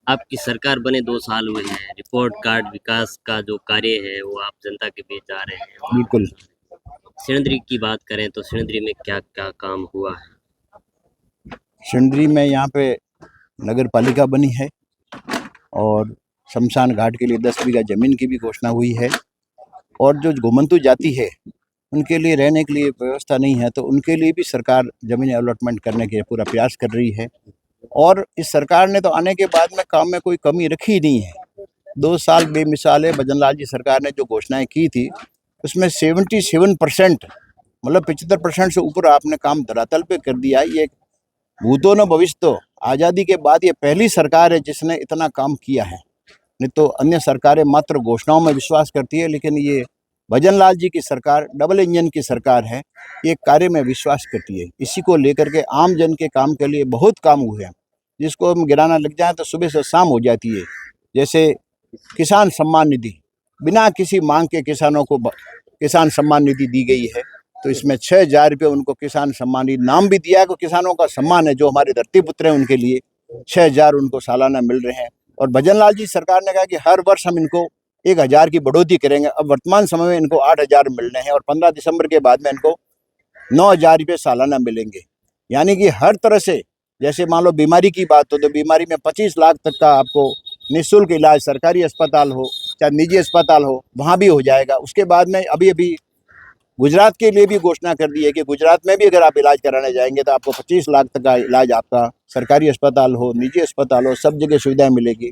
आपकी सरकार बने 2 साल हुए हैं। रिपोर्ट कार्ड विकास का जो कार्य है वो आप जनता के बीच जा रहे हैं। बिल्कुल। सिणधरी की बात करें तो सिणधरी में क्या-क्या काम हुआ है? सिणधरी में यहाँ पे नगर पालिका बनी है और शमशान घाट के लिए 10 बीघा जमीन की भी घोषणा हुई है। और जो घुमंतु जाति है उनके लिए रहने के लिए व्यवस्था नहीं है, तो उनके लिए भी सरकार जमीन अलॉटमेंट करने के पूरा प्रयास कर रही है। और इस सरकार ने तो आने के बाद में काम में कोई कमी रखी ही नहीं है। 2 साल बेमिसाल है। भजन लाल जी सरकार ने जो घोषणाएं की थी उसमें 77% मतलब 75% से ऊपर आपने काम धरातल पे कर दिया है। ये भूतो न भविष्य, आज़ादी के बाद ये पहली सरकार है जिसने इतना काम किया है। नहीं तो अन्य सरकारें मात्र घोषणाओं में विश्वास करती है, लेकिन ये भजन लाल जी की सरकार डबल इंजन की सरकार है, ये कार्य में विश्वास करती है। इसी को लेकर के आम जन के काम के लिए बहुत काम हुए हैं, जिसको हम गिराना लग जाए तो सुबह से शाम हो जाती है। जैसे किसान सम्मान निधि, बिना किसी मांग के किसानों को किसान सम्मान निधि दी गई है। तो इसमें 6,000 रुपये उनको किसान सम्मान निधि नाम भी दिया है, किसानों का सम्मान है जो हमारे धरती पुत्र हैं उनके लिए 6,000 उनको सालाना मिल रहे हैं। और भजन लाल जी सरकार ने कहा कि हर वर्ष हम इनको 1,000 की बढ़ोतरी करेंगे। अब वर्तमान समय में इनको 8,000 मिल रहे हैं और 15 दिसंबर के बाद में इनको 9,000 रुपये सालाना मिलेंगे। यानी कि हर तरह से, जैसे मान लो बीमारी की बात हो तो बीमारी में 25 लाख तक का आपको निःशुल्क इलाज सरकारी अस्पताल हो चाहे निजी अस्पताल हो वहाँ भी हो जाएगा। उसके बाद में अभी गुजरात के लिए भी घोषणा कर दी है कि गुजरात में भी अगर आप इलाज कराने जाएंगे तो आपको 25 लाख तक का इलाज आपका सरकारी अस्पताल हो निजी अस्पताल हो सब जगह सुविधाएं मिलेगी।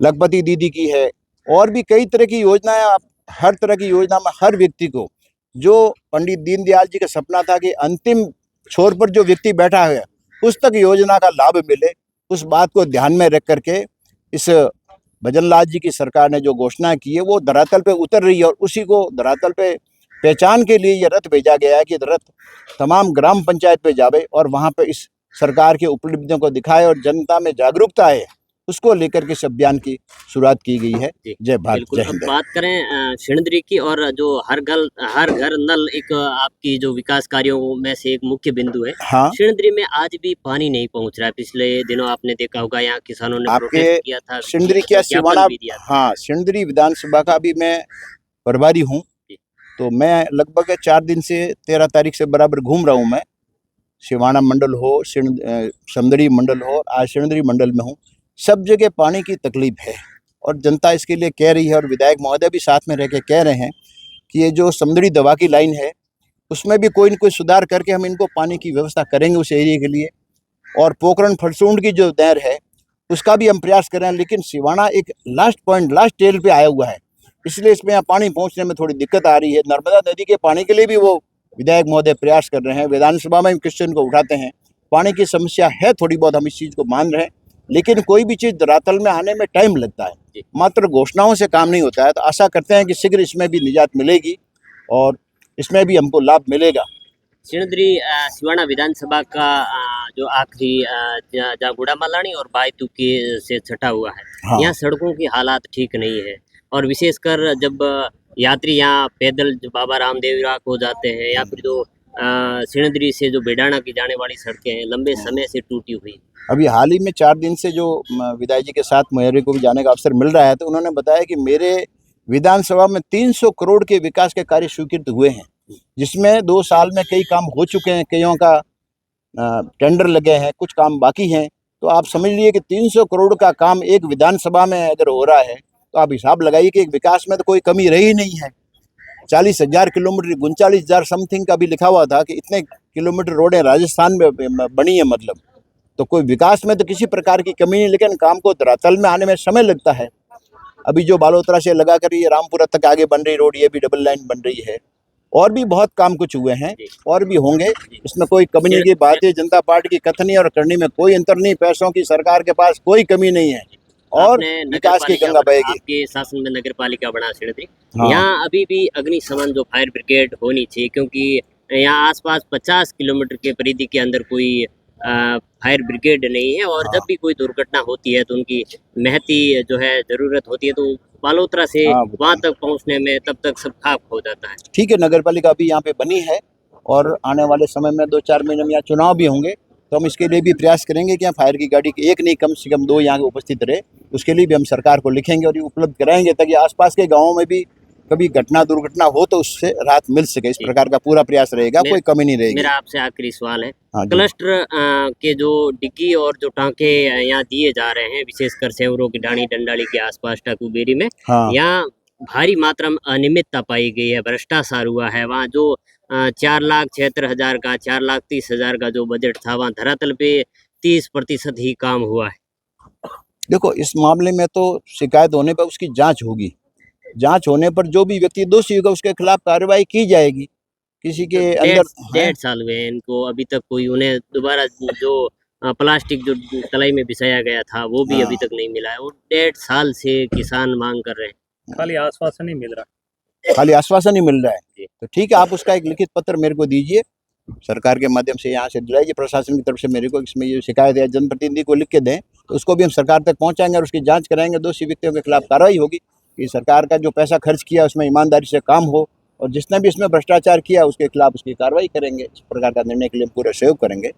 लखपति दीदी की है और भी कई तरह की योजनाएं। आप हर तरह की योजना में हर व्यक्ति को, जो पंडित दीनदयाल जी का सपना था कि अंतिम छोर पर जो व्यक्ति बैठा है उस तक योजना का लाभ मिले, उस बात को ध्यान में रख करके इस भजन लाल जी की सरकार ने जो घोषणा की है वो धरातल पे उतर रही है। और उसी को धरातल पे पहचान के लिए ये रथ भेजा गया है कि रथ तमाम ग्राम पंचायत पे जावे और वहाँ पे इस सरकार के उपलब्धियों को दिखाए और जनता में जागरूकता है, उसको लेकर के इस अभियान की शुरुआत की गई है। जय भारत, जय अब हिंद। बात करें सिणधरी की, और जो हर घर नल एक आपकी जो विकास कार्यों में से एक मुख्य बिंदु है। हाँ, सिणधरी में आज भी पानी नहीं पहुंच रहा है। पिछले दिनों आपने देखा होगा यहाँ किसानों ने आपके प्रोटेस्ट किया था, सिणधरी क्या ज्ञापन सिवाना, भी दिया था। हाँ सिणधरी विधानसभा का भी मैं प्रभारी हूँ। तो मैं लगभग 4 दिन से 13 तारीख से बराबर घूम रहा हूँ। मैं सिवाना मंडल हो, समदड़ी मंडल हो, आज सिणधरी मंडल में हूँ। सब जगह पानी की तकलीफ है और जनता इसके लिए कह रही है और विधायक महोदय भी साथ में रह के कह रहे हैं कि ये जो समदड़ी दवा की लाइन है उसमें भी कोई न कोई सुधार करके हम इनको पानी की व्यवस्था करेंगे उस एरिया के लिए। और पोखरण फरसूंड की जो नहर है उसका भी हम प्रयास कर रहे हैं, लेकिन सिवाना एक लास्ट पॉइंट, लास्ट टेल पे आया हुआ है, इसलिए इसमें यहाँ पानी पहुँचने में थोड़ी दिक्कत आ रही है। नर्मदा नदी के पानी के लिए भी वो विधायक महोदय प्रयास कर रहे हैं, विधानसभा में क्वेश्चन को उठाते हैं। पानी की समस्या है थोड़ी बहुत, हम इस चीज़ को मान रहे हैं, लेकिन कोई भी चीज़ धरातल में आने में टाइम लगता है, मात्र घोषणाओं से काम नहीं होता है। तो आशा करते हैं कि शीघ्र इसमें भी निजात मिलेगी और इसमें भी हमको लाभ मिलेगा। सिणधरी सिवाना विधानसभा का जो आखिरी जागुड़ा मलानी और बायतू के से छटा हुआ है। हाँ। यहाँ सड़कों की हालात ठीक नहीं है और विशेषकर जब यात्री यहाँ पैदल बाबा रामदेव को जाते हैं या फिर जो सिणधरी से जो बेडाना की जाने वाली सड़कें हैं लंबे समय से टूटी हुई। अभी हाल ही में 4 दिन से जो विधायक जी के साथ मुहर्री को भी जाने का अवसर मिल रहा है, तो उन्होंने बताया कि मेरे विधानसभा में 300 करोड़ के विकास के कार्य स्वीकृत हुए हैं, जिसमें 2 साल में कई काम हो चुके हैं, कईयों का टेंडर लगे हैं, कुछ काम बाकी हैं। तो आप समझ लीजिए कि 300 करोड़ का काम एक विधानसभा में अगर हो रहा है तो आप हिसाब लगाइए कि एक विकास में तो कोई कमी रही नहीं है। 40,000 किलोमीटर, 39,000 समथिंग का भी लिखा हुआ था कि इतने किलोमीटर रोडें राजस्थान में बनी है, मतलब तो कोई विकास में तो किसी प्रकार की कमी नहीं, लेकिन काम को धरातल में आने में समय लगता है। अभी जो बालोतरा से लगा कर ये रामपुरा तक आगे बन रही रोड, ये भी डबल लाइन बन रही है और भी बहुत काम कुछ हुए हैं और भी होंगे, इसमें कोई कमी नहीं की। भारतीय जनता पार्टी की कथनी और करनी में कोई अंतर नहीं, पैसों की सरकार के पास कोई कमी नहीं है और विकास की गंगा बहेगी। आपके शासन में नगर पालिका बना सिणधरी, हाँ। यहाँ अभी भी अग्निशमन जो फायर ब्रिगेड होनी चाहिए, क्योंकि यहाँ आसपास 50 किलोमीटर के परिधि के अंदर कोई फायर ब्रिगेड नहीं है और जब भी कोई दुर्घटना होती है तो उनकी महती जो है जरूरत होती है, तो बालोतरा से वहां तक पहुंचने में तब तक सब खाक हो जाता है। ठीक है, नगर पालिका अभी यहाँ पे बनी है और आने वाले समय में 2-4 महीने में यहाँ चुनाव भी होंगे, तो हम इसके लिए भी प्रयास करेंगे कि यहाँ फायर की गाड़ी एक नहीं कम से कम 2 यहाँ उपस्थित रहे। उसके लिए भी हम सरकार को लिखेंगे और ये उपलब्ध कराएंगे ताकि आसपास के गाँवों में भी कभी दुर्घटना हो तो उससे राहत मिल सके। इस प्रकार का पूरा प्रयास रहेगा, कोई कमी नहीं रहेगी। मेरा आपसे आखिरी सवाल है, हाँ जी। क्लस्टर के जो डिग्गी और जो टांके यहाँ दिए जा रहे हैं, विशेषकर सेवरों की ढाणी डंडाली के आसपास टाकूबेरी में, हाँ। यहाँ भारी मात्रा में अनियमितता पाई गई है, भ्रष्टाचार हुआ है। वहाँ जो 4,76,000 का 4,30,000 का जो बजट था, वहाँ धरातल पे 30% ही काम हुआ है। देखो, इस मामले में तो शिकायत होने पर उसकी जांच होगी। जांच होने पर जो भी व्यक्ति दोषी होगा उसके खिलाफ कार्रवाई की जाएगी। किसी के अंदर 1.5 साल हुए हैं इनको, अभी तक कोई उन्हें दोबारा जो प्लास्टिक जो तलाई में बिछाया गया था वो भी अभी तक नहीं मिला है। और 1.5 साल से किसान मांग कर रहे हैं, खाली आश्वासन ही मिल रहा है, खाली आश्वासन ही मिल रहा है। तो ठीक है, आप उसका एक लिखित पत्र मेरे को दीजिए, सरकार के माध्यम से यहाँ से दिलाइए, प्रशासन की तरफ से मेरे को इसमें ये शिकायत है जनप्रतिनिधि को लिख के दें, तो उसको भी हम सरकार तक पहुँचाएंगे और उसकी जाँच कराएंगे। दोषी व्यक्तियों के खिलाफ कार्रवाई होगी कि सरकार का जो पैसा खर्च किया उसमें ईमानदारी से काम हो, और जिसने भी इसमें भ्रष्टाचार किया उसके खिलाफ उसकी कार्रवाई करेंगे। इस प्रकार का निर्णय के लिए हम पूरा सहयोग करेंगे।